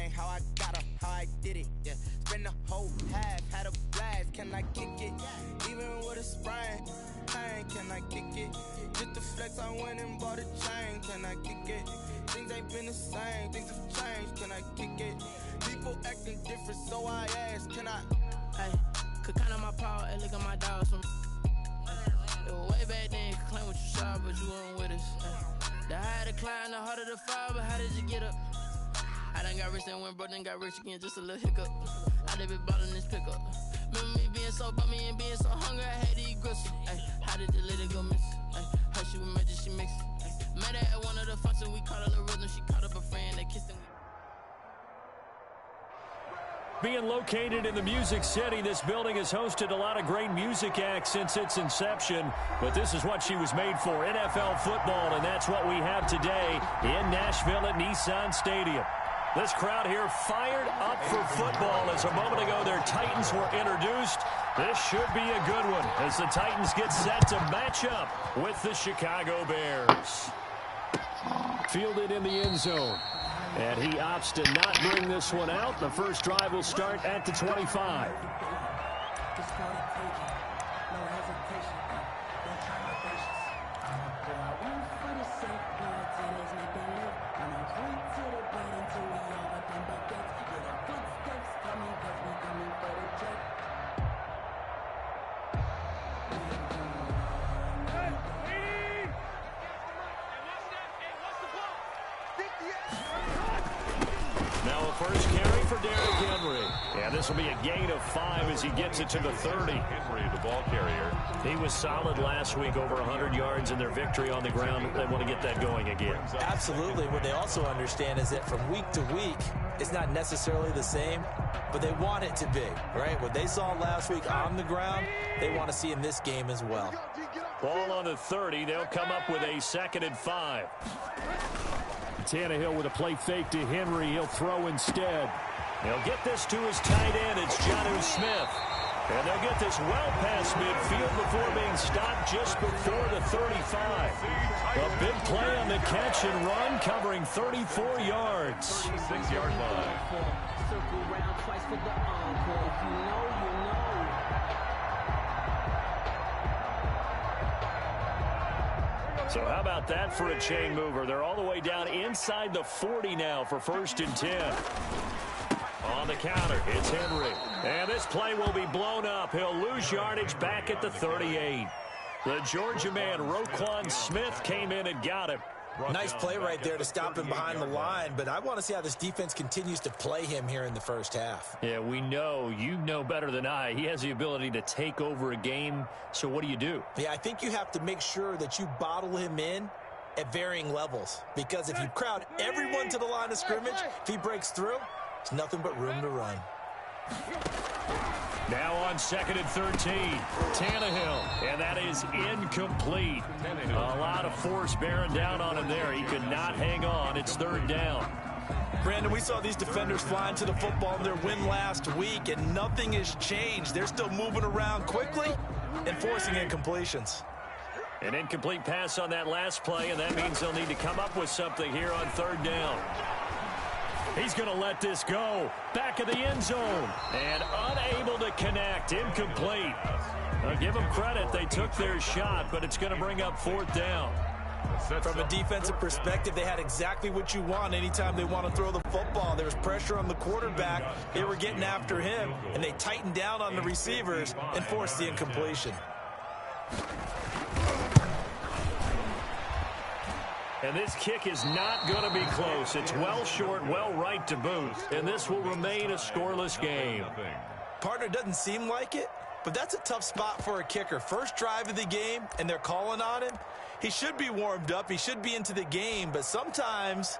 gang, how I got her, how I did it, yeah. Spend the whole half, had a blast, can I kick it? Even with a sprain, pain, can I kick it? Just the flex, I went and bought a chain, can I kick it? Things ain't been the same, things have changed, can I kick it? People acting different, so I asked, can I? Hey, could count on my power, hey, look at my dogs from. It was way back then, could claim what you saw, but you weren't with us. The higher the climb, the harder the fall, but how did you get up? I done got rich and went broke, then got rich again, just a little hiccup. I done been ballin' this pickup. Remember me being so bummy and being so hungry, I had to eat gristle. Ay, how did the lady go miss? Ay, her she was magic, she mixed. Met her at one of the functions, we caught her the rhythm, she caught up a friend, they kissed and Being located in the Music City, this building has hosted a lot of great music acts since its inception. But this is what she was made for, NFL football, and that's what we have today in Nashville at Nissan Stadium. This crowd here fired up for football as a moment ago their Titans were introduced. This should be a good one as the Titans get set to match up with the Chicago Bears. Fielded in the end zone. And he opts to not bring this one out. The first drive will start at the 25. First carry for Derrick Henry. And this will be a gain of 5 as he gets it to the 30. Henry, the ball carrier. He was solid last week, over 100 yards in their victory on the ground. They want to get that going again. Absolutely. What they also understand is that from week to week, it's not necessarily the same, but they want it to be, right? What they saw last week on the ground, they want to see in this game as well. Ball on the 30. They'll come up with a 2nd and 5. Tannehill with a play fake to Henry. He'll throw instead. They'll get this to his tight end. It's Jonnu Smith. And they'll get this well past midfield before being stopped just before the 35. A big play on the catch and run, covering 34 yards. 36-yard line. circle round twice for the encore. If you know, you know. So how about that for a chain mover? They're all the way down inside the 40 now for 1st and 10. On the counter, it's Henry. And this play will be blown up. He'll lose yardage back at the 38. The Georgia man, Roquan Smith, came in and got him. Nice play right there to stop him behind the line, but I want to see how this defense continues to play him here in the first half. Yeah, we know. You know better than I. He has the ability to take over a game, so what do? Yeah, I think you have to make sure that you bottle him in at varying levels, because if you crowd everyone to the line of scrimmage, if he breaks through, there's nothing but room to run. Now on 2nd and 13, Tannehill, and that is incomplete. A lot of force bearing down on him there. He could not hang on. It's 3rd down. Brandon, we saw these defenders flying to the football in their win last week, and nothing has changed. They're still moving around quickly and forcing incompletions. An incomplete pass on that last play, and that means they'll need to come up with something here on 3rd down. He's going to let this go. Back of the end zone. And unable to connect. Incomplete. I'll give them credit. They took their shot, but it's going to bring up 4th down. From a defensive perspective, they had exactly what you want anytime they want to throw the football. There was pressure on the quarterback. They were getting after him, and they tightened down on the receivers and forced the incompletion. And this kick is not going to be close. It's well short, well right to boot. And this will remain a scoreless game. Partner, doesn't seem like it, but that's a tough spot for a kicker. First drive of the game, and they're calling on him. He should be warmed up. He should be into the game, but sometimes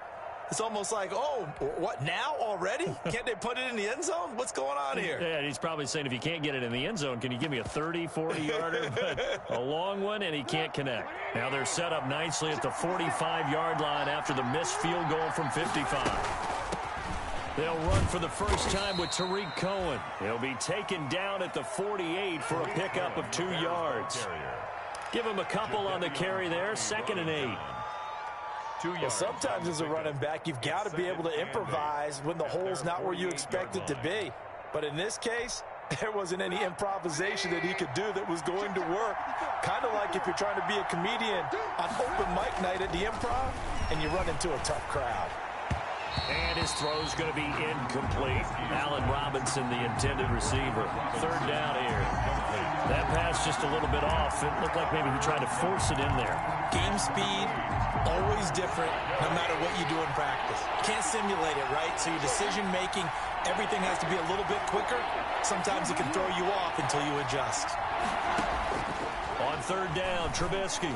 it's almost like, oh, what, now already? Can't they put it in the end zone? What's going on here? Yeah, he's probably saying, if you can't get it in the end zone, can you give me a 30, 40-yarder? But a long one, and he can't connect. Now they're set up nicely at the 45-yard line after the missed field goal from 55. They'll run for the first time with Tariq Cohen. He'll be taken down at the 48 for a pickup of 2 yards. Give him a couple on the carry there, 2nd and 8. Well, sometimes as a running back, you've got to be able to improvise when the hole's not where you expect it to be. But in this case, there wasn't any improvisation that he could do that was going to work. Kind of like if you're trying to be a comedian on open mic night at the Improv and you run into a tough crowd. And his throw's going to be incomplete. Allen Robinson, the intended receiver. Third down here. That pass just a little bit off. It looked like maybe he tried to force it in there. Game speed, always different no matter what you do in practice. You can't simulate it, right? So your decision-making, everything has to be a little bit quicker. Sometimes it can throw you off until you adjust. On third down, Trubisky.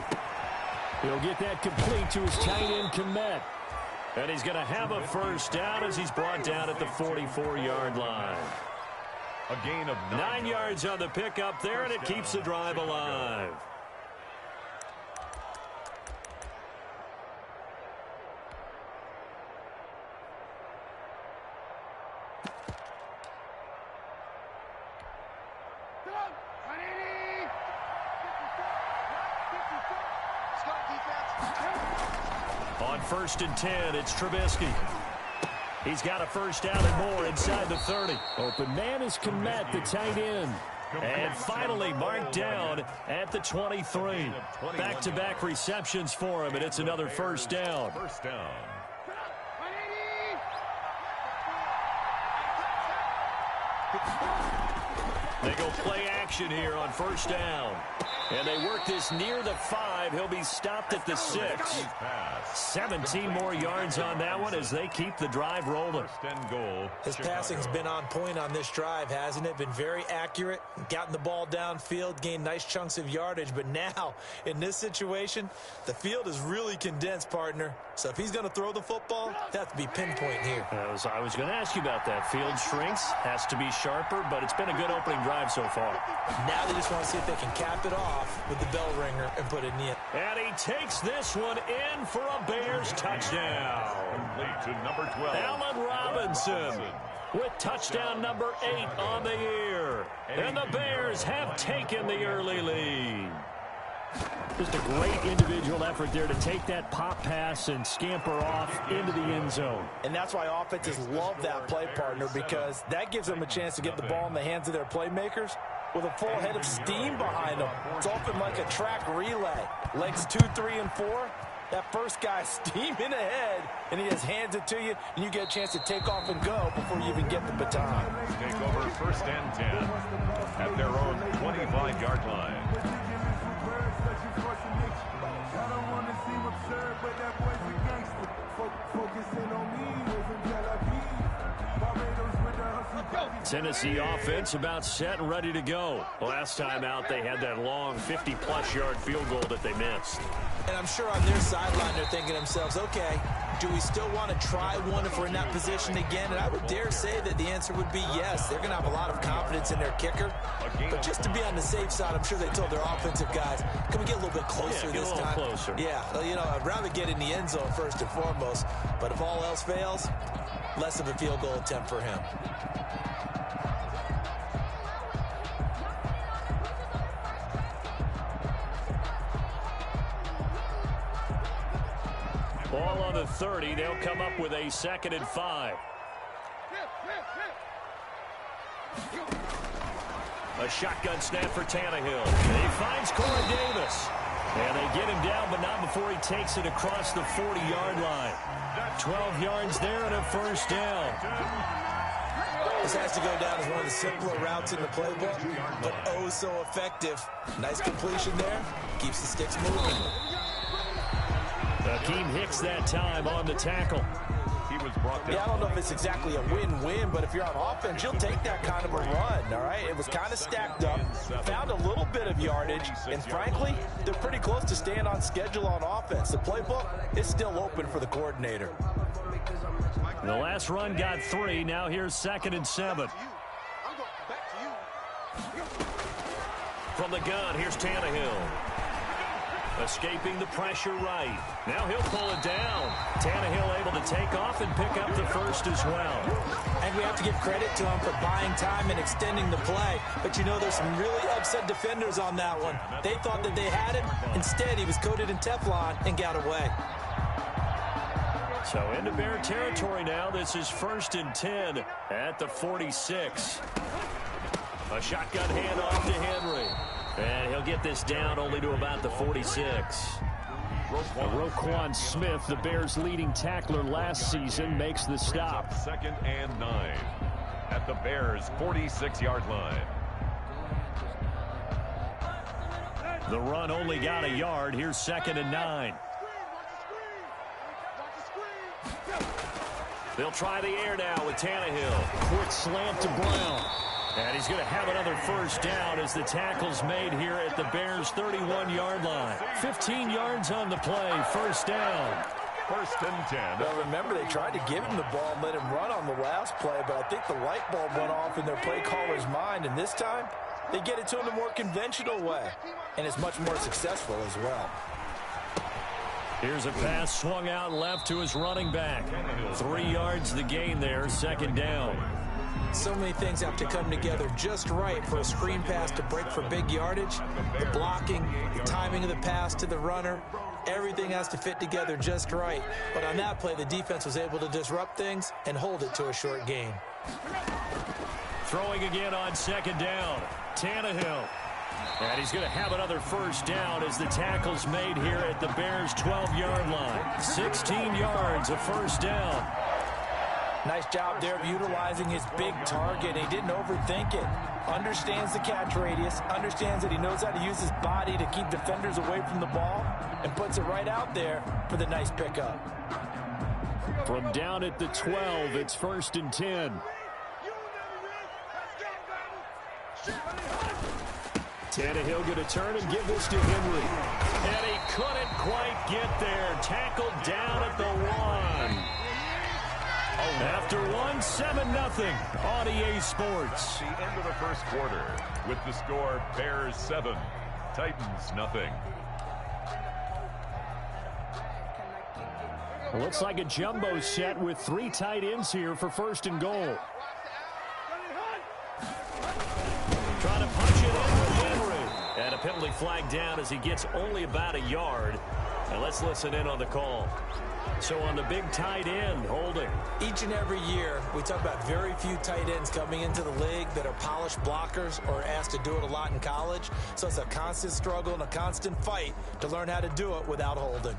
He'll get that complete to his tight end, Kmet. And he's going to have a first down as he's brought down at the 44-yard line. A gain of 9 yards on the pickup there, and it keeps the drive alive. On 1st and 10, it's Trubisky. He's got a first down and more inside the 30. Open man is Kmet, the tight end. And finally marked down at the 23. Back-to-back receptions for him, and it's another first down. First down. They go play action here on first down. And they work this near the 5. He'll be stopped at the 6. 17 more yards on that one as they keep the drive rolling. His passing's been on point on this drive, hasn't it? Been very accurate, gotten the ball downfield, gained nice chunks of yardage. But now, in this situation, the field is really condensed, partner. So if he's going to throw the football, that has to be pinpoint here. I was going to ask you about that. Field shrinks, has to be sharper, but it's been a good opening drive so far. Now they just want to see if they can cap it off with the bell ringer and put it in. And he takes this one in for a Bears touchdown. Complete to number 12. Allen Robinson with touchdown number 8 on the year. And the Bears have taken the early lead. Just a great individual effort there to take that pop pass and scamper off into the end zone. And that's why offenses love that play, partner, because that gives them a chance to get the ball in the hands of their playmakers with a full head of steam behind them. It's often like a track relay. Legs 2, 3, and 4. That first guy steaming ahead, and he just hands it to you, and you get a chance to take off and go before you even get the baton. Take over 1st and 10 at their own 25-yard line. Tennessee offense about set and ready to go. Last time out, they had that long 50-plus yard field goal that they missed. And I'm sure on their sideline they're thinking to themselves, okay, do we still want to try one if we're in that position again? And I would dare say that the answer would be yes. They're going to have a lot of confidence in their kicker. But just to be on the safe side, I'm sure they told their offensive guys, can we get a little bit closer this time? Closer. Yeah, you know, I'd rather get in the end zone first and foremost. But if all else fails, less of a field goal attempt for him. Ball on the 30. They'll come up with a 2nd and 5. A shotgun snap for Tannehill. He finds Corey Davis. And they get him down, but not before he takes it across the 40-yard line. 12 yards there and a first down. This has to go down as one of the simpler routes in the playbook, but oh so effective. Nice completion there. Keeps the sticks moving. Akeem Hicks that time on the tackle. He was brought down. Yeah, I don't know if it's exactly a win-win, but if you're on offense, you'll take that kind of a run, all right? It was kind of stacked up, found a little bit of yardage, and frankly, they're pretty close to staying on schedule on offense. The playbook is still open for the coordinator. The last run got 3. Now here's 2nd and 7. From the gun, here's Tannehill. Escaping the pressure right. Now he'll pull it down. Tannehill able to take off and pick up the first as well. And we have to give credit to him for buying time and extending the play. But you know, there's some really upset defenders on that one. They thought that they had it. Instead, he was coated in Teflon and got away. So into Bear territory now. This is 1st and 10 at the 46. A shotgun handoff to Henry. And he'll get this down only to about the 46. Roquan Smith, the Bears' leading tackler last season, makes the stop. 2nd and 9 at the Bears' 46-yard line. The run only got a yard. Here's 2nd and 9. They'll try the air now with Tannehill. Quick slant to Brown. And he's going to have another first down as the tackle's made here at the Bears' 31-yard line. 15 yards on the play. First down. 1st and 10. Well, remember, they tried to give him the ball and let him run on the last play, but I think the light bulb went off in their play caller's mind, and this time they get it to him the more conventional way, and it's much more successful as well. Here's a pass swung out left to his running back. 3 yards the gain there, 2nd down. So many things have to come together just right for a screen pass to break for big yardage. The blocking, the timing of the pass to the runner, everything has to fit together just right. But on that play, the defense was able to disrupt things and hold it to a short gain. Throwing again on 2nd down. Tannehill. And he's going to have another first down as the tackle's made here at the Bears' 12-yard line. 16 yards, a first down. Nice job there of utilizing his big target. He didn't overthink it. Understands the catch radius. Understands that he knows how to use his body to keep defenders away from the ball. And puts it right out there for the nice pickup. From down at the 12, it's 1st and 10. Tannehill going to turn and give this to Henry. And he couldn't quite get there. Tackled down at the 1. After 1, 7-0 on EA Sports. The end of the first quarter with the score Bears 7, Titans nothing. Well, looks like a jumbo set with 3 tight ends here for 1st and goal. Trying to punch it in with Henry. And a penalty flag down as he gets only about a yard. And let's listen in on the call. So on the big tight end, holding. Each and every year, we talk about very few tight ends coming into the league that are polished blockers or asked to do it a lot in college. So it's a constant struggle and a constant fight to learn how to do it without holding.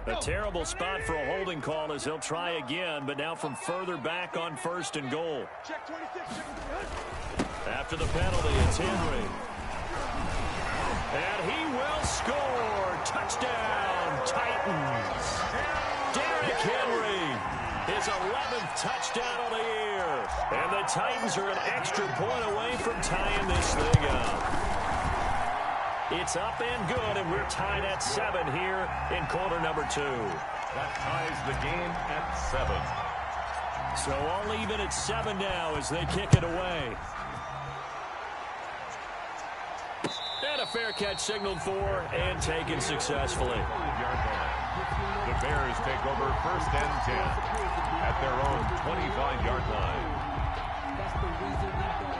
A terrible spot for a holding call as he'll try again, but now from further back on 1st and goal. After the penalty, it's Henry. And he will score. Touchdown, Titans. Derrick Henry, his 11th touchdown of the year. And the Titans are an extra point away from tying this thing up. It's up and good, and we're tied at 7 here in quarter number 2. That ties the game at 7. So all even at 7 now as they kick it away. And a fair catch signaled for and taken successfully. The Bears take over 1st and 10 at their own 25-yard line.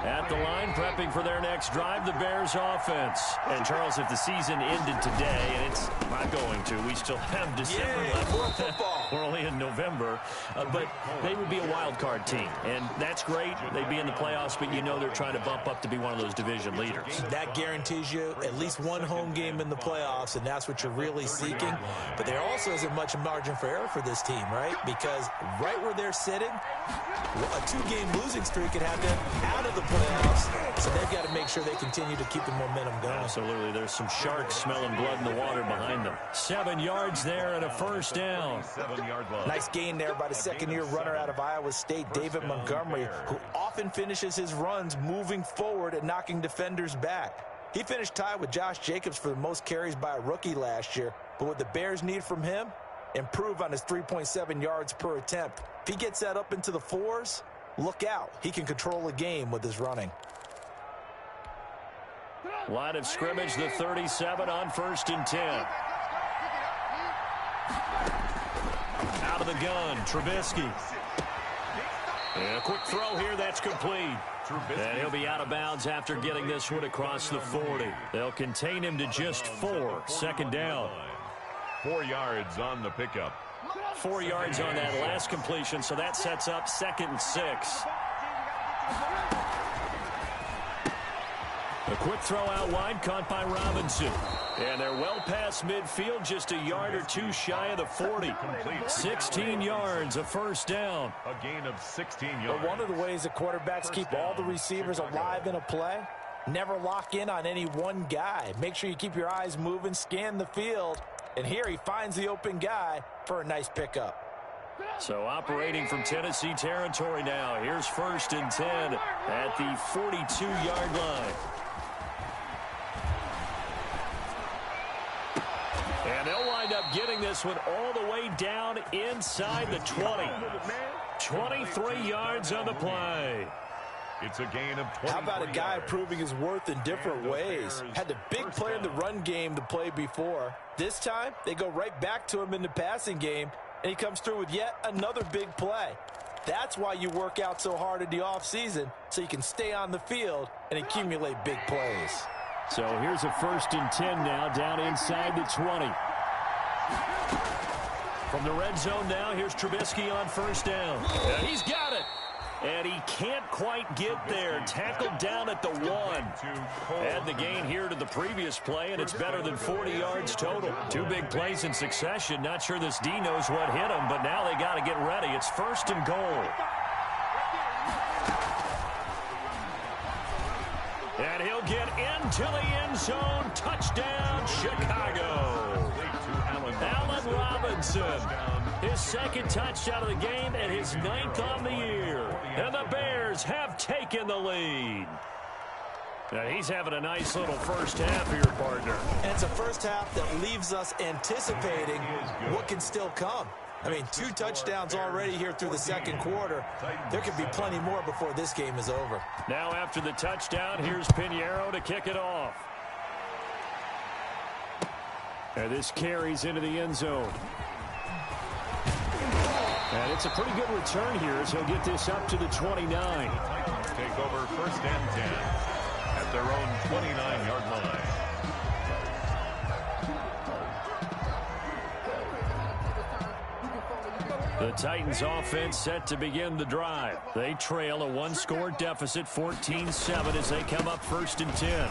At the line, prepping for their next drive, the Bears offense. And, Charles, if the season ended today, and it's not going to, we still have December left. More football. We're only in November. But they would be a wild card team. And that's great. They'd be in the playoffs, but you know they're trying to bump up to be one of those division leaders. That guarantees you at least one home game in the playoffs, and that's what you're really seeking. But there also isn't much margin for error for this team, right? Because right where they're sitting, a 2-game losing streak could have them out of the playoffs, so they've got to make sure they continue to keep the momentum going. Absolutely. There's some sharks smelling blood in the water behind them. 7 yards there and a first down. 7-yard line. Nice gain there by the second-year runner out of Iowa State, David Montgomery, who often finishes his runs moving forward and knocking defenders back. He finished tied with Josh Jacobs for the most carries by a rookie last year, but what the Bears need from him, improve on his 3.7 yards per attempt. If he gets that up into the 4s, look out. He can control a game with his running. Line of scrimmage, the 37 on 1st and 10. Out of the gun, Trubisky. And a quick throw here, that's complete. And he'll be out of bounds after getting this one across the 40. They'll contain him to just 4. 2nd down. 4 yards on the pickup. 4 yards on that last completion, so that sets up 2nd and 6. A quick throw out wide, caught by Robinson. And they're well past midfield, just a yard or two shy of the 40. 16 yards, a first down. A gain of 16 yards. But one of the ways that quarterbacks keep all the receivers alive in a play, never lock in on any one guy. Make sure you keep your eyes moving, scan the field. And here he finds the open guy for a nice pickup. So operating from Tennessee territory now. Here's 1st and 10 at the 42-yard line. And they'll wind up getting this one all the way down inside the 20. 23 yards on the play. It's a gain of 20. How about a guy proving his worth in different ways? Had the big play in the run game to play before. This time, they go right back to him in the passing game, and he comes through with yet another big play. That's why you work out so hard in the offseason, so you can stay on the field and accumulate big plays. So here's a 1st and 10 now, down inside the 20. From the red zone now, here's Trubisky on 1st down. And he's got it. And he can't quite get there. Tackled down at the 1. Add the gain here to the previous play, and it's better than 40 yards total. 2 big plays in succession. Not sure this D knows what hit him, but now they got to get ready. It's 1st and goal. And he'll get into the end zone. Touchdown, Chicago. Allen Robinson. His 2nd touchdown of the game and his 9th on the year. And the Bears have taken the lead. Now he's having a nice little first half here, partner. And it's a first half that leaves us anticipating what can still come. I mean, 2 touchdowns already here through the 2nd quarter. There could be plenty more before this game is over. Now after the touchdown, here's Pinheiro to kick it off. And this carries into the end zone. And it's a pretty good return here as he'll get this up to the 29. Take over 1st and 10 at their own 29-yard line. The Titans offense set to begin the drive. They trail a 1-score deficit, 14-7, as they come up 1st and 10.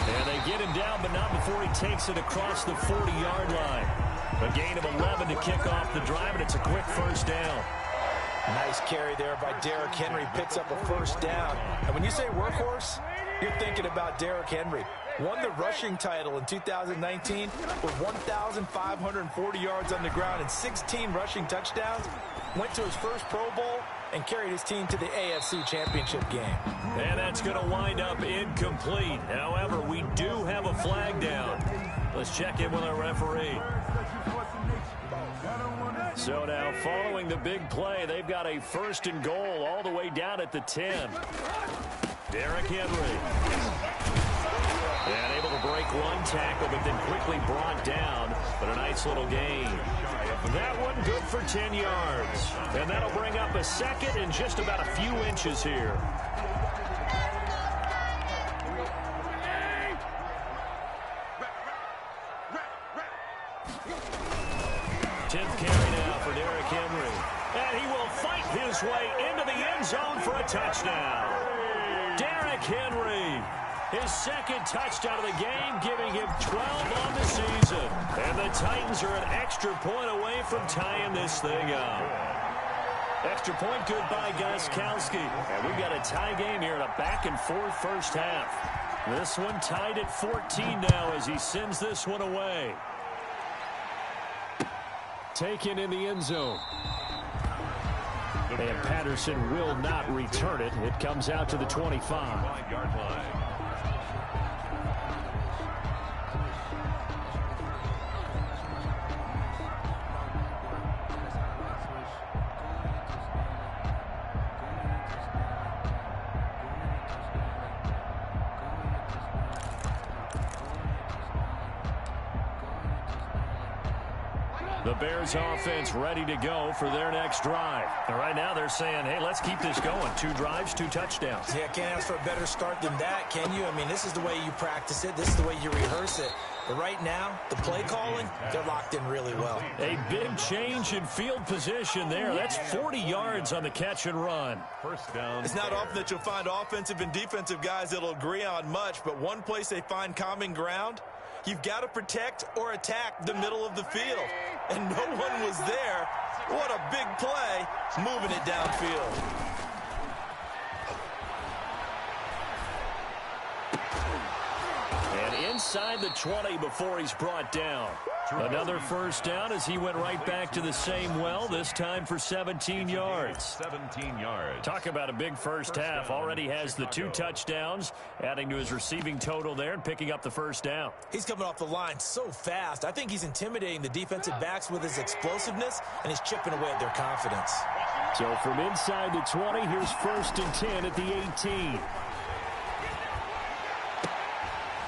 And they get him down, but not before he takes it across the 40-yard line. A gain of 11 to kick off the drive, and it's a quick first down. Nice carry there by Derrick Henry. Picks up a 1st down. And when you say workhorse, you're thinking about Derrick Henry. Won the rushing title in 2019 with 1,540 yards on the ground and 16 rushing touchdowns. Went to his first Pro Bowl and carried his team to the AFC Championship game. And that's going to wind up incomplete. However, we do have a flag down. Let's check in with our referee. So now, following the big play, they've got a 1st and goal all the way down at the 10. Derrick Henry. And able to break 1 tackle, but then quickly brought down. But a nice little gain. That one good for 10 yards. And that'll bring up a 2nd and just about a few inches here. 10th carry now for Derrick Henry. And he will fight his way into the end zone for a touchdown. Derrick Henry, his 2nd touchdown of the game, giving him 12 on the season. And the Titans are an extra point away from tying this thing up. Extra point good by Gostkowski. And we've got a tie game here in a back-and-forth first half. This one tied at 14 now as he sends this one away. Taken in the end zone. And Patterson will not return it. It comes out to the 25-yard line. The Bears offense ready to go for their next drive. And right now they're saying, hey, let's keep this going. 2 drives, 2 touchdowns. Yeah, can't ask for a better start than that, can you? I mean, this is the way you practice it. This is the way you rehearse it. But right now, the play calling, they're locked in really well. A big change in field position there. That's 40 yards on the catch and run. First down. It's not often that you'll find offensive and defensive guys that'll agree on much, but one place they find common ground, you've got to protect or attack the middle of the field. And no one was there. What a big play, moving it downfield. Inside the 20 before he's brought down. Another first down as he went right back to the same well, this time for 17 yards. 17 yards. Talk about a big first half. Already has the 2 touchdowns, adding to his receiving total there and picking up the first down. He's coming off the line so fast. I think he's intimidating the defensive backs with his explosiveness, and he's chipping away at their confidence. So from inside the 20, here's 1st and 10 at the 18.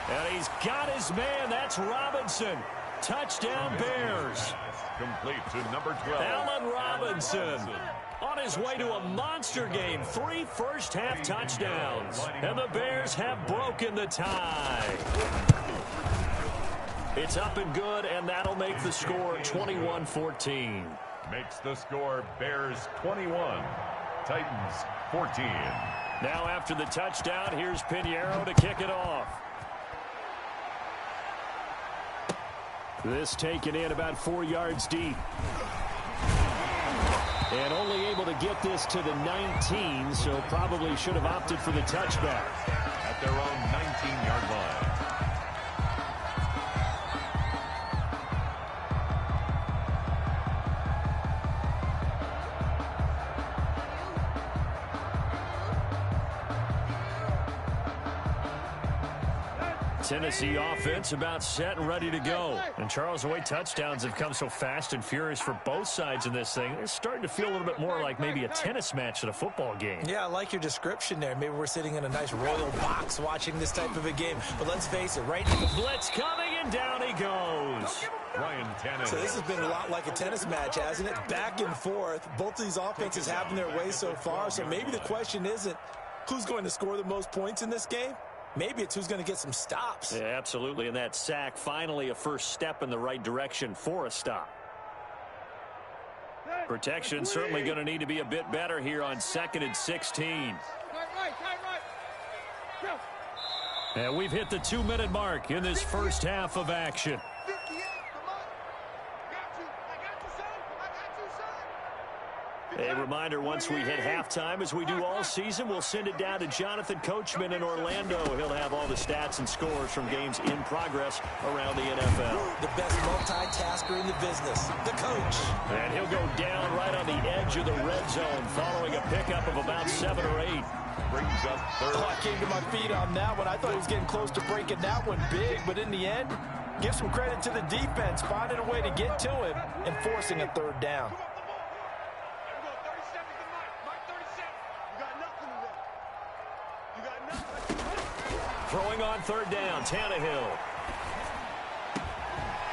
And he's got his man. That's Robinson. Touchdown, Bears. Complete to number 12. Allen Robinson on his way to a monster game. 3 first-half touchdowns. And the Bears have broken the tie. It's up and good, and that'll make the score 21-14. Makes the score Bears 21, Titans 14. Now after the touchdown, here's Pinheiro to kick it off. This taken in about 4 yards deep. And only able to get this to the 19, so probably should have opted for the touchback. At their own 19-yard line. Tennessee offense about set and ready to go. And Charles, the way touchdowns have come so fast and furious for both sides in this thing, it's starting to feel a little bit more like maybe a tennis match than a football game. Yeah, I like your description there. Maybe we're sitting in a nice royal box watching this type of a game. But let's face it, right now, blitz coming, and down he goes. Ryan Tannehill. So this has been a lot like a tennis match, hasn't it? Back and forth. Both of these offenses having their way so far. So maybe the question isn't who's going to score the most points in this game. Maybe it's who's going to get some stops. Yeah, absolutely. And that sack, finally a first step in the right direction for a stop. Protection certainly going to need to be a bit better here on 2nd and 16. And we've hit the 2-minute mark in this first half of action. A reminder, once we hit halftime, as we do all season, we'll send it down to Jonathan Coachman in Orlando. He'll have all the stats and scores from games in progress around the NFL. The best multitasker in the business, the coach. And he'll go down right on the edge of the red zone following a pickup of about 7 or 8. Brings up third. Oh, I came to my feet on that one. I thought he was getting close to breaking that one big, but in the end, give some credit to the defense, finding a way to get to him and forcing a third down. Throwing on third down, Tannehill.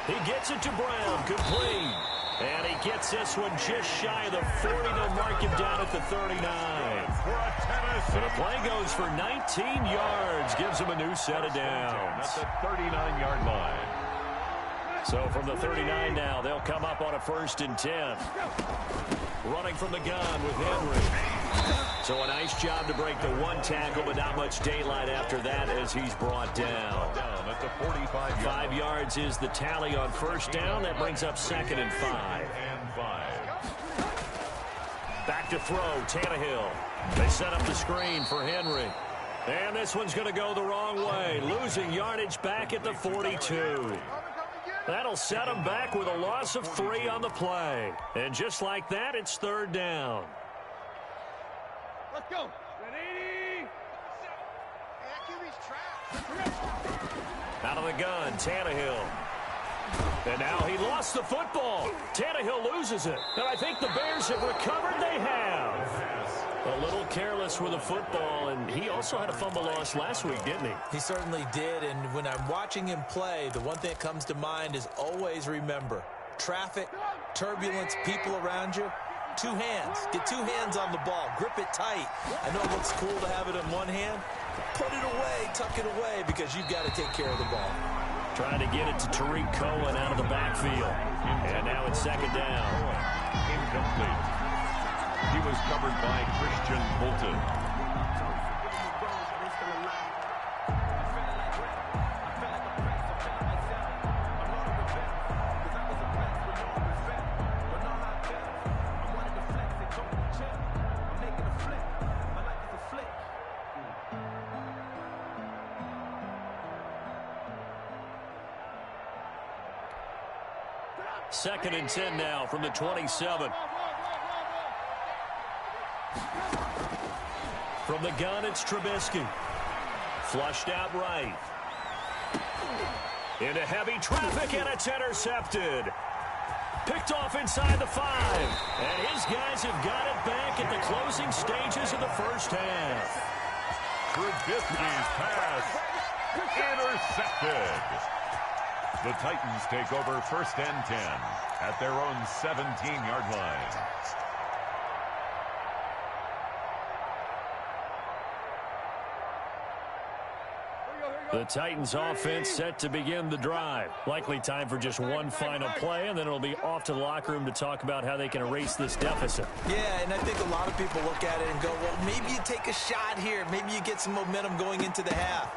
He gets it to Brown, complete. And he gets this one just shy of the 40. They'll mark him down at the 39. And the play goes for 19 yards, gives him a new set of downs. At the 39-yard line. So from the 39 now, they'll come up on a 1st and 10. Running from the gun with Henry. So a nice job to break the 1 tackle, but not much daylight after that as he's brought down. Down at the 45 yard. 5 yards is the tally on first down. That brings up 2nd and 5. Back to throw, Tannehill. They set up the screen for Henry. And this one's going to go the wrong way. Losing yardage back at the 42. That'll set them back with a loss of 3 on the play. And just like that, it's 3rd down. Let's go. Out of the gun, Tannehill. And now he lost the football. Tannehill loses it. And I think the Bears have recovered. They have. A little careless with the football, and he also had a fumble loss last week, didn't he? He certainly did, and when I'm watching him play, the one thing that comes to mind is always remember, traffic, turbulence, people around you, 2 hands. Get 2 hands on the ball. Grip it tight. I know it looks cool to have it in one hand. Put it away, tuck it away, because you've got to take care of the ball. Trying to get it to Tariq Cohen out of the backfield. And now it's second down. Incomplete. He was covered by Christian Bolton. Second and 10 now from the 27. From the gun, it's Trubisky. Flushed out right. Into heavy traffic, and it's intercepted. Picked off inside the 5. And his guys have got it back at the closing stages of the first half. Trubisky's pass intercepted. The Titans take over first and 10 at their own 17-yard line. The Titans offense set to begin the drive. Likely time for just one final play, and then it'll be off to the locker room to talk about how they can erase this deficit. Yeah, and I think a lot of people look at it and go, well, maybe you take a shot here. Maybe you get some momentum going into the half.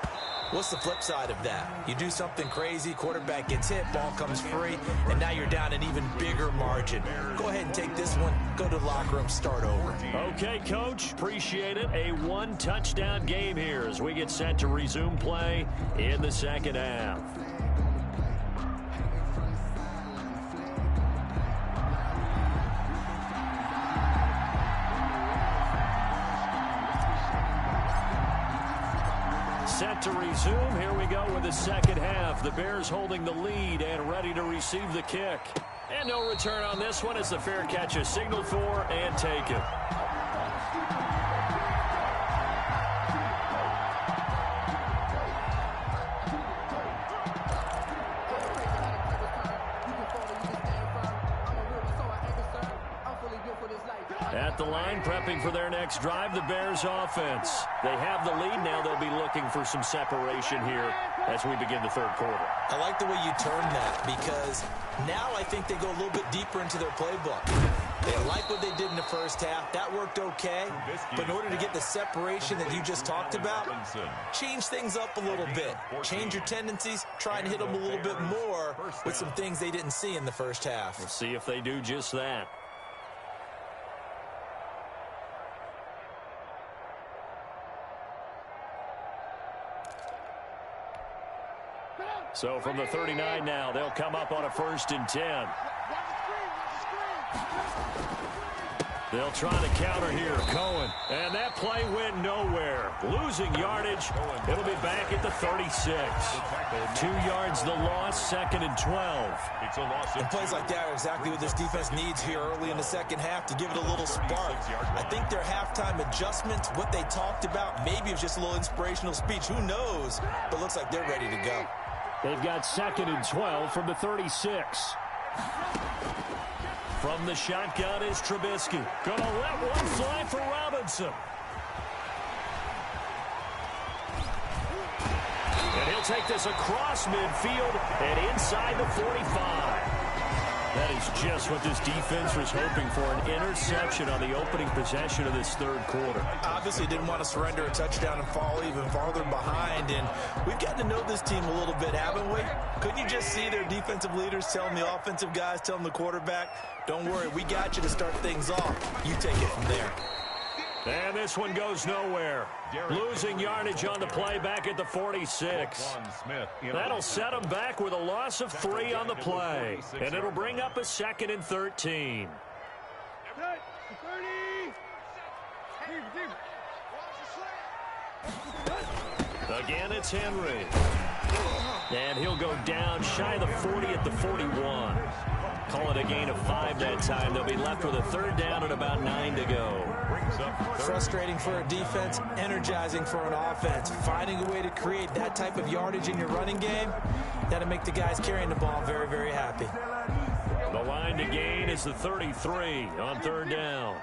What's the flip side of that? You do something crazy, quarterback gets hit, ball comes free, and now you're down an even bigger margin. Go ahead and take this one, go to the locker room, start over. Okay, Coach, appreciate it. A one-touchdown game here as we get set to resume play in the second half. Set to resume. Here we go with the second half. The Bears holding the lead and ready to receive the kick. And no return on this one as the fair catch is signaled for and taken. At the line, prepping for their next drive, the Bears offense. They have the lead. Now they'll be looking for some separation here as we begin the third quarter. I like the way you termed that because now I think they go a little bit deeper into their playbook. They like what they did in the first half. That worked okay. But in order to get the separation that you just talked about, change things up a little bit. Change your tendencies. Try and hit them a little bit more with some things they didn't see in the first half. We'll see if they do just that. So from the 39 now, they'll come up on a 1st and 10. They'll try to counter here. Cohen. And that play went nowhere. Losing yardage. It'll be back at the 36. 2 yards the loss, 2nd and 12. It's a loss. And plays like that are exactly what this defense needs here early in the second half to give it a little spark. I think their halftime adjustments, what they talked about, maybe it was just a little inspirational speech. Who knows? But looks like they're ready to go. They've got 2nd and 12 from the 36. From the shotgun is Trubisky. Gonna let one fly for Robinson. And he'll take this across midfield and inside the 45. That is just what this defense was hoping for, an interception on the opening possession of this third quarter. Obviously didn't want to surrender a touchdown and fall even farther behind, and we've gotten to know this team a little bit, haven't we? Couldn't you just see their defensive leaders telling the offensive guys, telling the quarterback, don't worry, we got you to start things off. You take it from there. And this one goes nowhere. Losing yardage on the play back at the 46. That'll set them back with a loss of 3 on the play. And it'll bring up a 2nd and 13. Again, it's Henry. And he'll go down shy of the 40 at the 41. Call it a gain of 5 that time. They'll be left with a 3rd down and about 9 to go. Frustrating for a defense, energizing for an offense. Finding a way to create that type of yardage in your running game, that'll make the guys carrying the ball very, very happy. The line to gain is the 33 on 3rd down.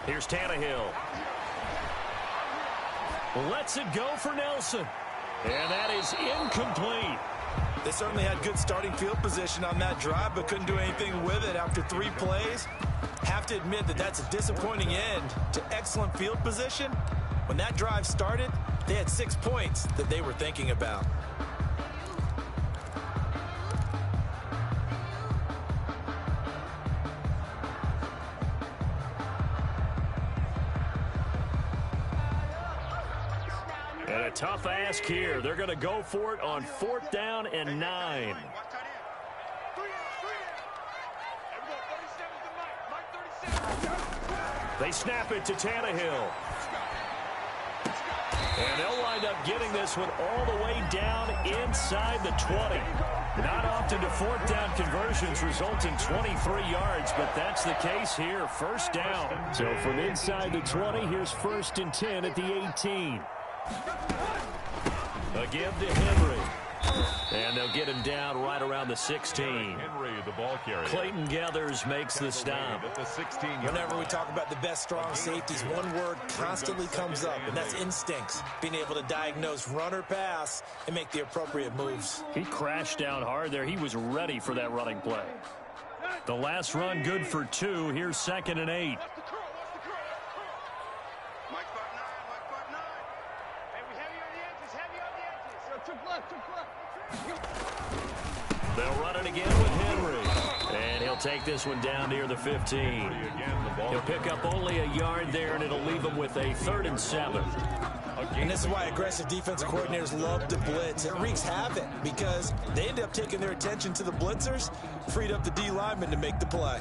Here's Tannehill. Lets it go for Nelson. And that is incomplete. They certainly had good starting field position on that drive, but couldn't do anything with it after 3 plays. Have to admit that that's a disappointing end to excellent field position. When that drive started, they had 6 points that they were thinking about. And a tough ask here. They're going to go for it on 4th down and 9. They snap it to Tannehill. And they'll wind up getting this one all the way down inside the 20. Not often do 4th down conversions result in 23 yards, but that's the case here. 1st down. So from inside the 20, here's 1st and 10 at the 18. Again to Henry. And they'll get him down right around the 16. Henry, the ball carrier. Clayton Gathers makes the stop. At the 16. Whenever we talk about the best strong safeties, one word constantly comes up, and that's instincts. Being able to diagnose run or pass and make the appropriate moves. He crashed down hard there. He was ready for that running play. The last run good for 2. Here's 2nd and 8. They'll run it again with Henry. And he'll take this one down near the 15. He'll pick up only a yard there, and it'll leave him with a 3rd and 7. And this is why aggressive defense coordinators love to blitz. It wreaks havoc because they end up taking their attention to the blitzers, freed up the D lineman to make the play.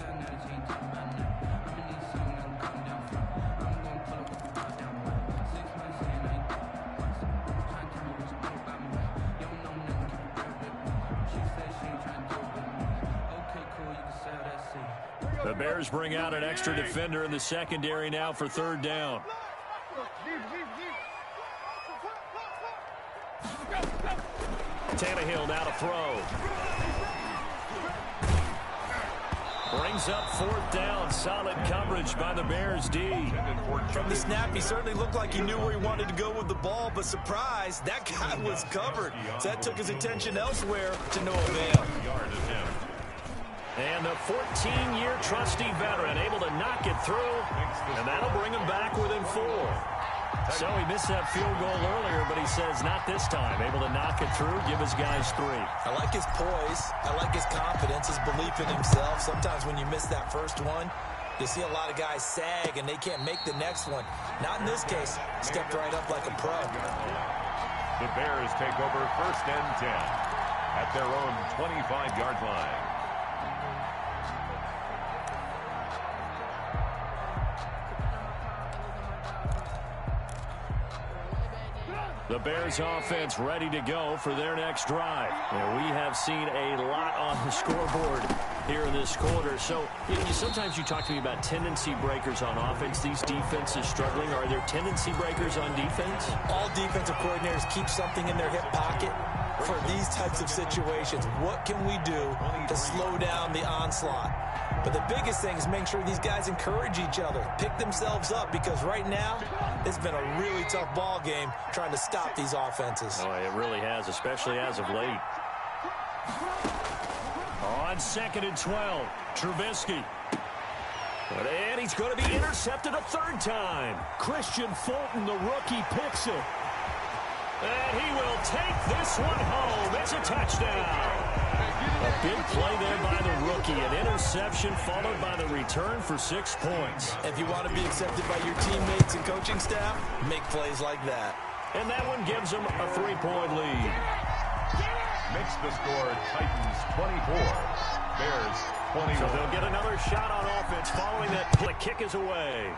The Bears bring out an extra defender in the secondary now for 3rd down. Tannehill now to throw. Brings up 4th down. Solid coverage by the Bears D. From the snap, he certainly looked like he knew where he wanted to go with the ball, but surprise, that guy was covered. So that took his attention elsewhere to no avail. And the 14-year trusty veteran able to knock it through, and that'll bring him back within 4. So he missed that field goal earlier, but he says not this time. Able to knock it through, give his guys 3. I like his poise. I like his confidence, his belief in himself. Sometimes when you miss that first one, you see a lot of guys sag and they can't make the next one. Not in this case. Stepped right up like a pro. The Bears take over 1st and 10 at their own 25-yard line. The Bears offense ready to go for their next drive. And we have seen a lot on the scoreboard here in this quarter. So sometimes you talk to me about tendency breakers on offense. These defenses struggling. Are there tendency breakers on defense? All defensive coordinators keep something in their hip pocket for these types of situations. What can we do to slow down the onslaught? But the biggest thing is make sure these guys encourage each other, pick themselves up, because right now it's been a really tough ball game trying to stop these offenses. Oh, it really has, especially as of late. On 2nd and 12, Trubisky. And he's going to be intercepted a 3rd time. Christian Fulton, the rookie, picks it. And he will take this one home. It's a touchdown. A big play there by the rookie. An interception followed by the return for 6 points. If you want to be accepted by your teammates and coaching staff, make plays like that. And that one gives them a 3-point lead. Makes the score Titans 24, Bears 21. So they'll get another shot on offense following that. The kick is away.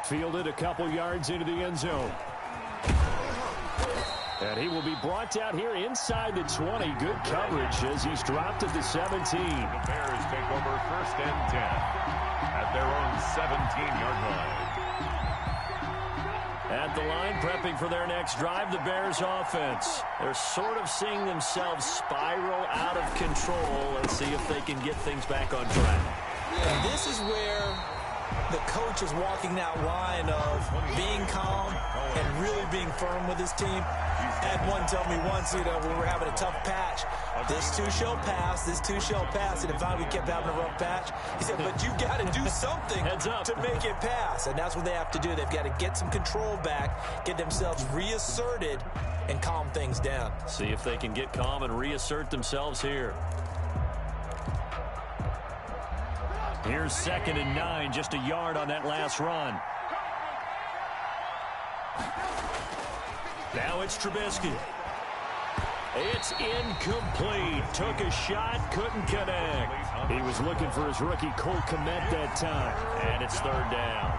Fielded a couple yards into the end zone. And he will be brought down here inside the 20. Good coverage as he's dropped at the 17. The Bears take over 1st and 10 at their own 17-yard line. At the line, prepping for their next drive, the Bears offense. They're sort of seeing themselves spiral out of control. Let's see if they can get things back on track. And this is where The coach is walking that line of being calm and really being firm with his team. I had one tell me once, when we were having a tough patch, this too shall pass, this too shall pass. And if we kept having a rough patch, he said, but you got to do something to make it pass. And that's what they have to do. They've got to get some control back, get themselves reasserted, and calm things down. See if they can get calm and reassert themselves here. Here's 2nd and 9, just a yard on that last run. Now it's Trubisky. It's incomplete. Took a shot, couldn't connect. He was looking for his rookie Cole Kmet that time, and it's 3rd down.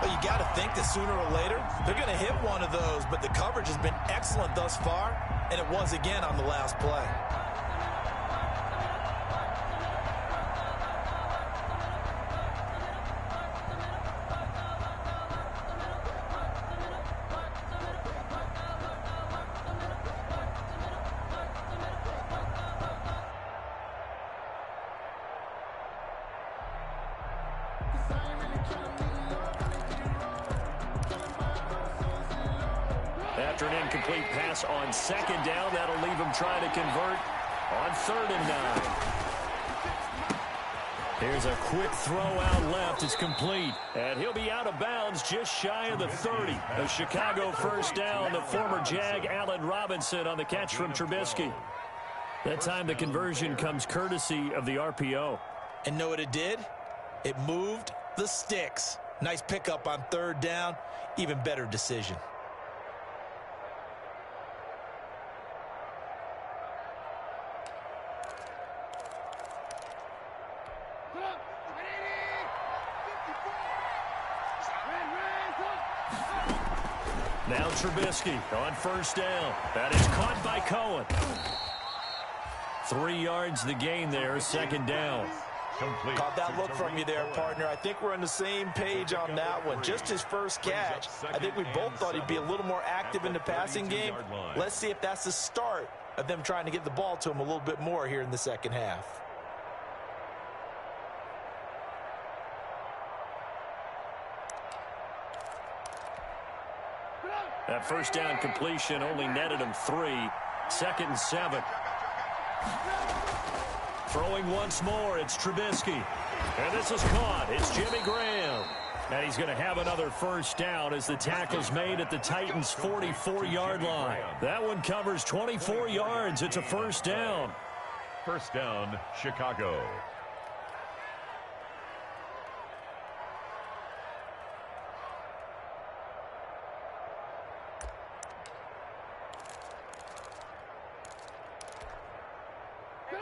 Well, you got to think that sooner or later they're going to hit one of those, but the coverage has been excellent thus far, and it was again on the last play. After an incomplete pass on 2nd down, that'll leave him trying to convert on 3rd and 9. Here's a quick throw out left. It's complete. And he'll be out of bounds just shy of the 30. A Chicago 1st down. The former Jag, Allen Robinson, on the catch from Trubisky. That time the conversion comes courtesy of the RPO. And know what it did? It moved the sticks. Nice pickup on 3rd down. Even better decision. Now Trubisky on 1st down. That is caught by Cohen. 3 yards the gain there, 2nd down. Complete. Caught that look from you there, partner. I think we're on the same page on that one. Just his first catch. I think we both thought he'd be a little more active in the passing game. Let's see if that's the start of them trying to get the ball to him a little bit more here in the second half. That 1st down completion only netted him 3. 2nd and 7. Throwing once more, it's Trubisky. And this is caught. It's Jimmy Graham. And he's going to have another 1st down as the tackle's made at the Titans' 44-yard line. That one covers 24 yards. It's a 1st down. 1st down, Chicago.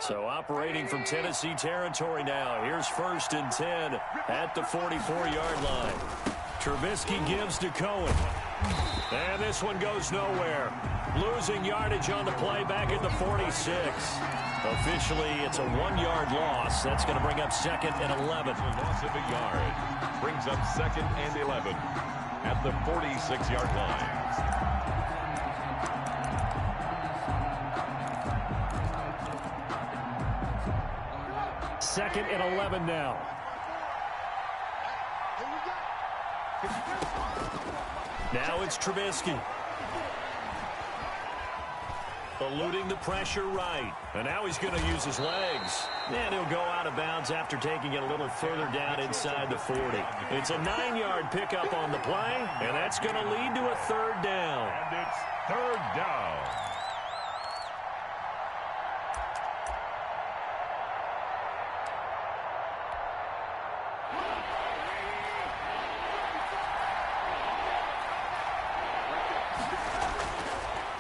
So operating from Tennessee territory now. Here's 1st and 10 at the 44-yard line. Trubisky gives to Cohen. And this one goes nowhere. Losing yardage on the play back at the 46. Officially, it's a 1-yard loss. That's going to bring up 2nd and 11. Loss of a yard. Brings up 2nd and 11 at the 46-yard line. 2nd and 11 now. Now it's Trubisky. Eluding the pressure right. And now he's going to use his legs. And he'll go out of bounds after taking it a little further down inside the 40. It's a 9-yard pickup on the play, and that's going to lead to a 3rd down. And it's 3rd down.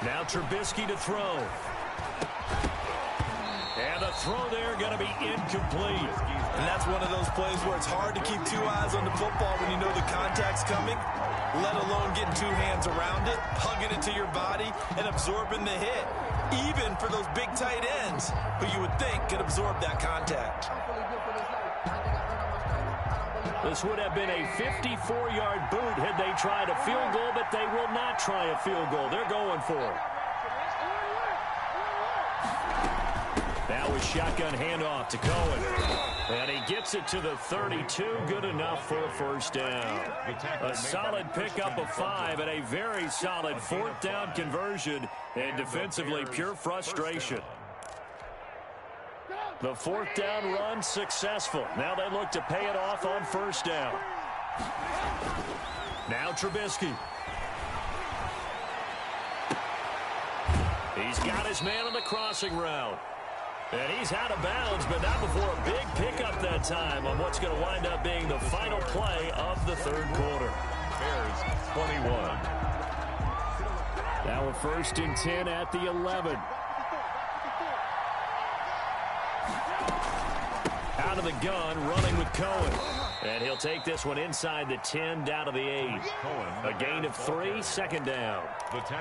Now Trubisky to throw. And the throw there going to be incomplete. And that's one of those plays where it's hard to keep 2 eyes on the football when you know the contact's coming, let alone getting 2 hands around it, hugging it to your body, and absorbing the hit. Even for those big tight ends who you would think could absorb that contact. This would have been a 54-yard boot had they tried a field goal, but they will not try a field goal. They're going for it. Now a shotgun handoff to Cohen. And he gets it to the 32. Good enough for a first down. A solid pickup of 5 and a very solid fourth down conversion. And defensively, pure frustration. The fourth down run successful. Now they look to pay it off on first down. Now Trubisky. He's got his man on the crossing route. And he's out of bounds, but not before a big pickup that time on what's going to wind up being the final play of the third quarter. Bears 21. Now a 1st and 10 at the 11. Out of the gun, running with Cohen. And he'll take this one inside the 10, down to the 8. A gain of 3, second down.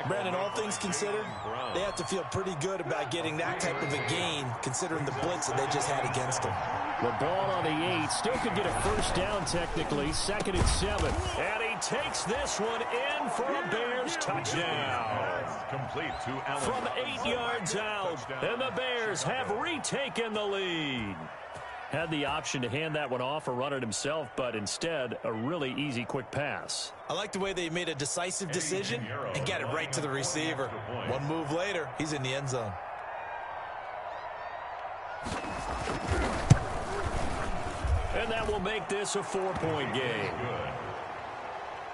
Brandon, all things considered, they have to feel pretty good about getting that type of a gain, considering the blitz that they just had against them. The ball on the 8, still could get a first down technically, 2nd and 7. And he takes this one in for a Bears touchdown. Complete to Allen. From 8 yards out, and the Bears have retaken the lead. Had the option to hand that one off or run it himself, but instead, a really easy, quick pass. I like the way they made a decisive decision and got it right to the receiver. One move later, he's in the end zone. And that will make this a 4-point game. Good.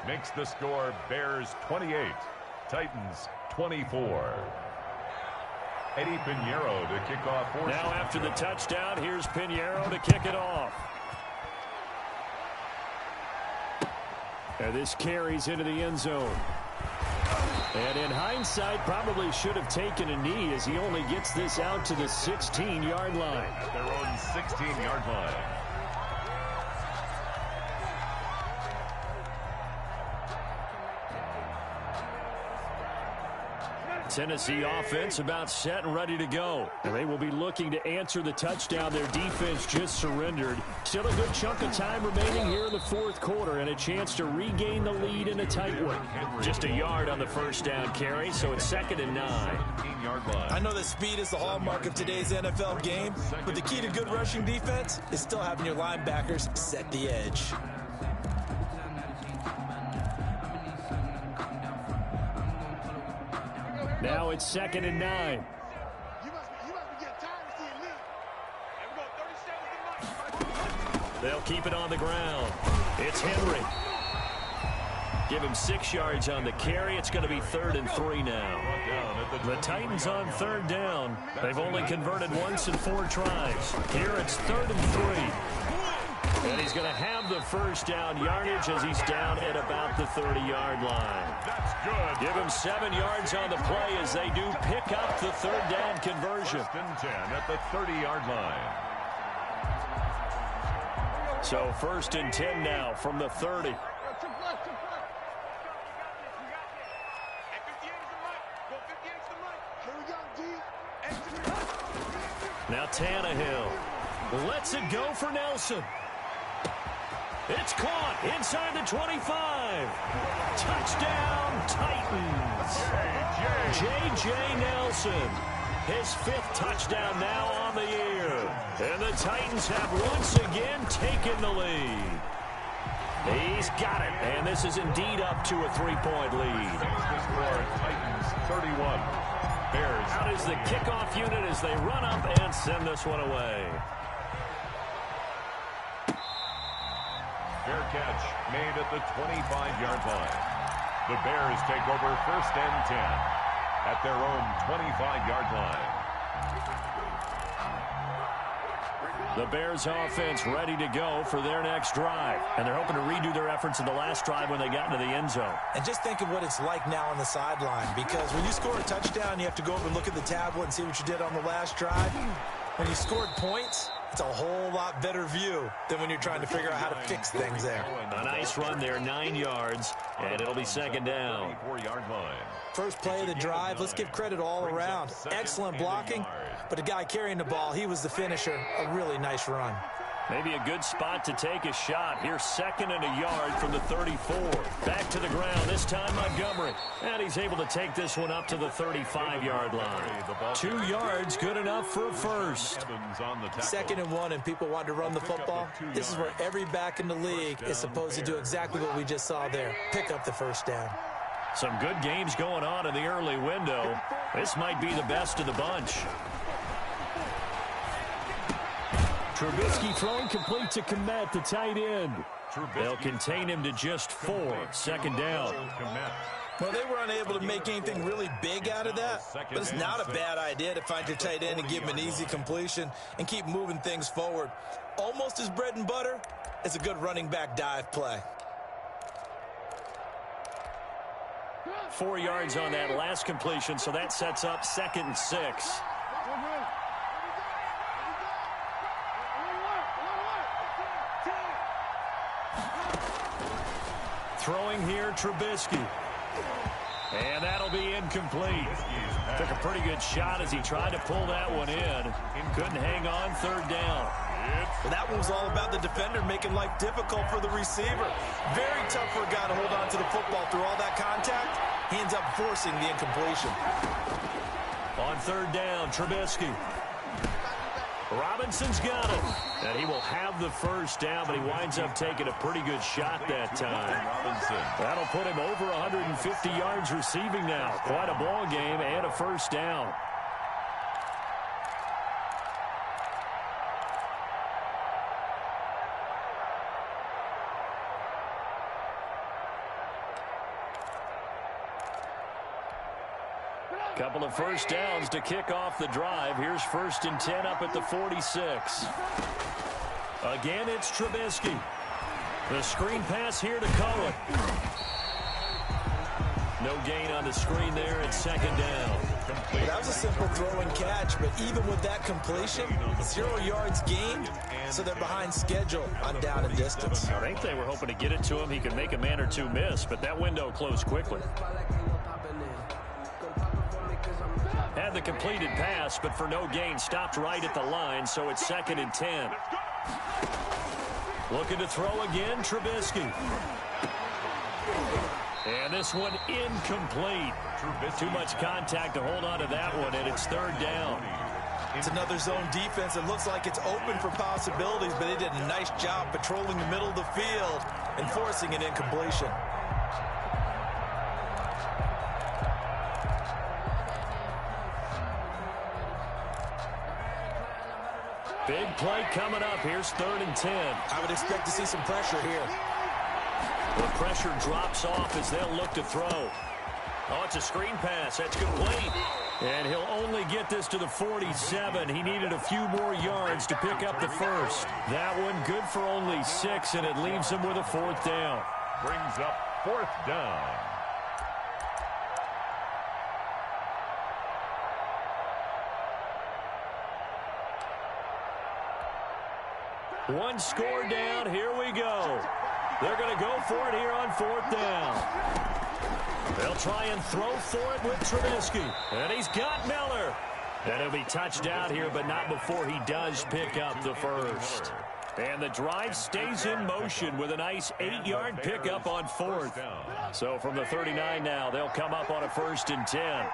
Makes the score Bears 28, Titans 24. Eddie Pinheiro to kick off. Now after the touchdown, here's Pinheiro to kick it off. And this carries into the end zone. And in hindsight, probably should have taken a knee as he only gets this out to the 16-yard line. At their own 16-yard line. Tennessee offense about set and ready to go. And they will be looking to answer the touchdown their defense just surrendered. Still a good chunk of time remaining here in the fourth quarter and a chance to regain the lead in a tight one. Just a yard on the first down carry, so it's 2nd and 9. I know that speed is the hallmark of today's NFL game, but the key to good rushing defense is still having your linebackers set the edge. Now it's 2nd and 9. They'll keep it on the ground. It's Henry. Give him 6 yards on the carry. It's going to be 3rd and 3 now. The Titans on 3rd down. They've only converted once in 4 tries. Here it's 3rd and 3. And he's going to have the first down yardage as he's down at about the 30-yard line. That's good. Give him 7 yards on the play as they do pick up the 3rd down conversion. 1st and 10 at the 30-yard line. So 1st and 10 now from the 30. Now Tannehill lets it go for Nelson. It's caught inside the 25. Touchdown, Titans. J.J. Nelson, his 5th touchdown now on the year. And the Titans have once again taken the lead. He's got it, and this is indeed up to a 3-point lead. The score, Titans 31. Bears. Out is the kickoff unit as they run up and send this one away. Fair catch made at the 25-yard line. The Bears take over 1st and 10 at their own 25-yard line. The Bears offense ready to go for their next drive. And they're hoping to redo their efforts in the last drive when they got into the end zone. And just think of what it's like now on the sideline, because when you score a touchdown, you have to go over and look at the tablet and see what you did on the last drive. When you scored points, it's a whole lot better view than when you're trying to figure out how to fix things there. A nice run there, 9 yards, and it'll be 2nd down. 24-yard line. First play of the drive, let's give credit all around. Excellent blocking, but the guy carrying the ball, he was the finisher. A really nice run. Maybe a good spot to take a shot. Here's 2nd and a yard from the 34. Back to the ground, this time Montgomery. And he's able to take this one up to the 35-yard line. 2 yards, good enough for a first. 2nd and 1, and people want to run the football. This is where every back in the league is supposed to do exactly what we just saw there. Pick up the first down. Some good games going on in the early window. This might be the best of the bunch. Trubisky throwing complete to Komet, the tight end. They'll contain him to just 4. 2nd down. Well, they were unable to make anything really big out of that, but it's not a bad idea to find your tight end and give him an easy completion and keep moving things forward. Almost his bread and butter is a good running back dive play. 4 yards on that last completion, so that sets up 2nd and 6. Throwing here, Trubisky. And that'll be incomplete. Took a pretty good shot as he tried to pull that one in. Couldn't hang on, 3rd down. Well, that one was all about the defender making life difficult for the receiver. Very tough for a guy to hold on to the football through all that contact. He ends up forcing the incompletion. On 3rd down, Trubisky. Robinson's got it. And he will have the first down, but he winds up taking a pretty good shot that time. That'll put him over 150 yards receiving now. Quite a ball game and a first down. Couple of first downs to kick off the drive. Here's 1st and 10 up at the 46. Again, it's Trubisky. The screen pass here to Cohen. No gain on the screen there at 2nd down. That was a simple throw and catch, but even with that completion, 0 yards gained, so they're behind schedule on down and distance. I think they were hoping to get it to him. He could make a man or two miss, but that window closed quickly. Had the completed pass, but for no gain, stopped right at the line, so it's 2nd and 10. Looking to throw again, Trubisky. And this one incomplete. Too much contact to hold on to that one, and it's 3rd down. It's another zone defense. It looks like it's open for possibilities, but they did a nice job patrolling the middle of the field and forcing an incompletion. Big play coming up. Here's 3rd and 10. I would expect to see some pressure here. The pressure drops off as they'll look to throw. Oh, it's a screen pass. That's complete. And he'll only get this to the 47. He needed a few more yards to pick up the first. That one good for only 6, and it leaves him with a 4th down. Brings up 4th down. One score down. Here we go. They're going to go for it here on 4th down. They'll try and throw for it with Trubisky. And he's got Miller. And it'll be touchdown here, but not before he does pick up the first. And the drive stays in motion with a nice 8-yard pickup on 4th. So from the 39 now, they'll come up on a 1st and 10.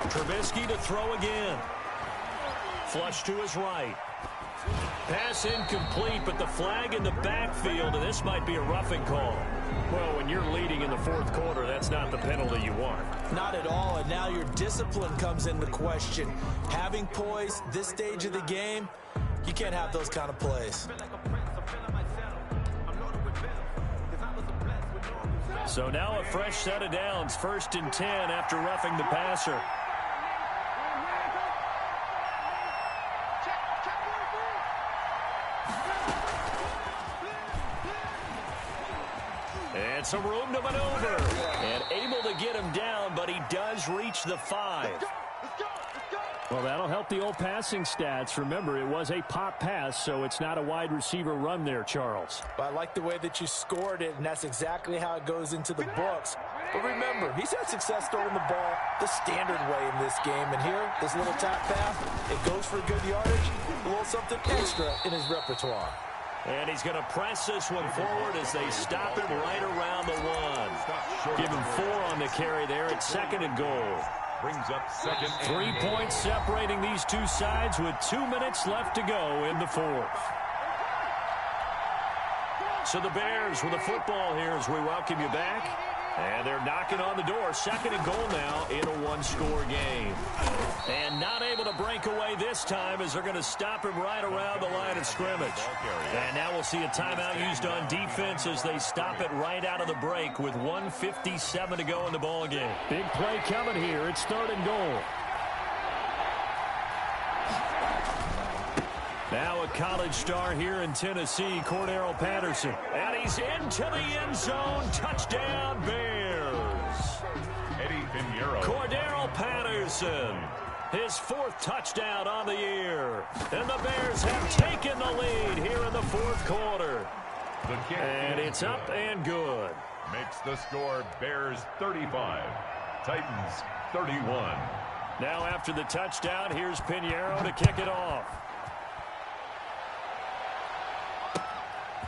Trubisky to throw again. Flush to his right. Pass incomplete, but the flag in the backfield, and this might be a roughing call. Well, when you're leading in the 4th quarter, that's not the penalty you want. Not at all, and now your discipline comes into question. Having poise this stage of the game, you can't have those kind of plays. So now a fresh set of downs, 1st and 10 after roughing the passer. And some room to maneuver. And able to get him down, but he does reach the 5. Well, that'll help the old passing stats. Remember, it was a pop pass, so it's not a wide receiver run there, Charles. But I like the way that you scored it, and that's exactly how it goes into the books. But remember, he's had success throwing the ball the standard way in this game. And here, this little tap pass, it goes for good yardage, a little something extra in his repertoire. And he's going to press this one forward as they stop him right around the 1. Give him 4 on the carry there. It's 2nd and goal. Brings up 2nd. 3 points separating these two sides with 2 minutes left to go in the 4th. So the Bears with the football here as we welcome you back. And they're knocking on the door. 2nd and goal now in a 1-score game. And not able to break away this time as they're going to stop him right around the line of scrimmage. And now we'll see a timeout used on defense as they stop it right out of the break with 1:57 to go in the ball game. Big play coming here. It's 3rd and goal. Now a college star here in Tennessee, Cordero Patterson. And he's into the end zone. Touchdown, Bears. Eddie Pinheiro. Cordero Patterson. His 4th touchdown on the year. And the Bears have taken the lead here in the 4th quarter. The kick And it's up and good. makes the score Bears 35, Titans 31. Now after the touchdown, here's Pinheiro to kick it off.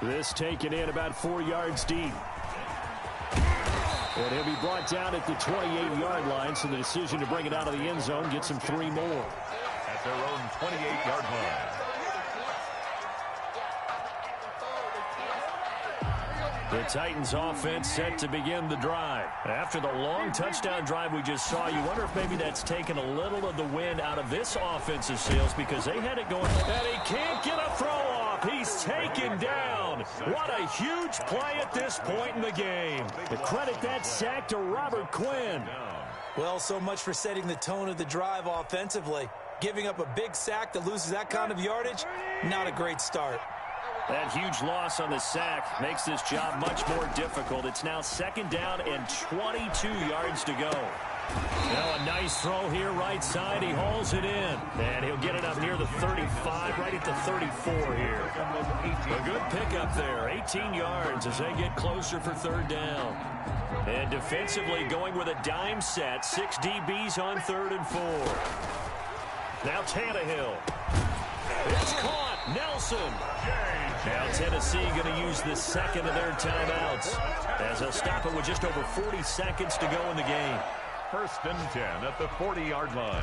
This taken in about 4 yards deep. And he'll be brought down at the 28-yard line, so the decision to bring it out of the end zone gets him 3 more. At their own 28-yard line. The Titans offense set to begin the drive. After the long touchdown drive we just saw, you wonder if maybe that's taken a little of the wind out of this offensive sails because they had it going. And he can't get a throw off. He's taken down. What a huge play at this point in the game. To credit that sack to Robert Quinn. Well, so much for setting the tone of the drive offensively. Giving up a big sack that loses that kind of yardage, not a great start. That huge loss on the sack makes this job much more difficult. It's now 2nd down and 22 yards to go. Now a nice throw here right side. He hauls it in. And he'll get it up near the 35, right at the 34 here. A good pickup there. 18 yards as they get closer for 3rd down. And defensively going with a dime set. 6 DBs on 3rd and 4. Now Tannehill. It's caught. Nelson. Now Tennessee going to use the 2nd of their timeouts as they'll stop it with just over 40 seconds to go in the game. 1st and 10 at the 40-yard line.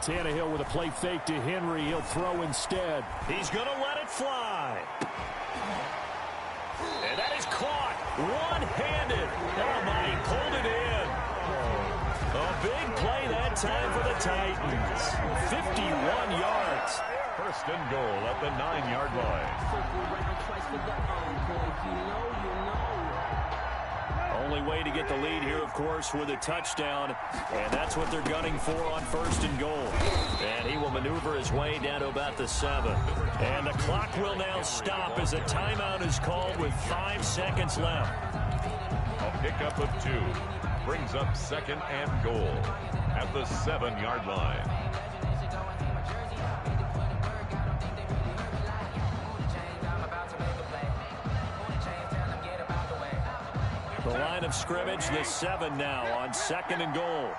Tannehill with a play fake to Henry. He'll throw instead. He's going to let it fly. And that is caught one-handed. Oh, my, he pulled it in. A big play that time for the Titans. 51 yards. 1st and goal at the 9-yard line. Only way to get the lead here, of course, with a touchdown. And that's what they're gunning for on 1st and goal. And he will maneuver his way down to about the 7. And the clock will now stop as a timeout is called with 5 seconds left. A pickup of 2 brings up 2nd and goal at the 7-yard line. The line of scrimmage, the 7 now on 2nd and goal.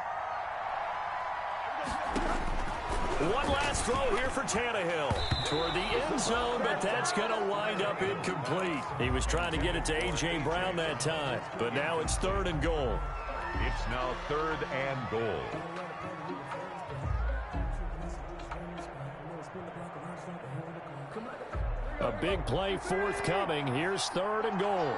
One last throw here for Tannehill toward the end zone, but that's going to wind up incomplete. He was trying to get it to A.J. Brown that time, but now it's 3rd and goal. It's now 3rd and goal. A big play forthcoming. Here's 3rd and goal.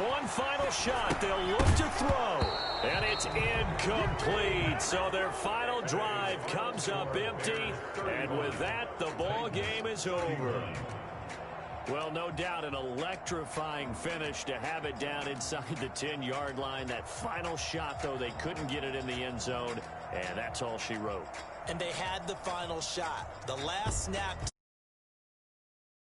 One final shot. They'll look to throw. And it's incomplete. So their final drive comes up empty. And with that, the ball game is over. Well, no doubt an electrifying finish to have it down inside the 10-yard line. That final shot, though, they couldn't get it in the end zone. And that's all she wrote. And they had the final shot. The last snap.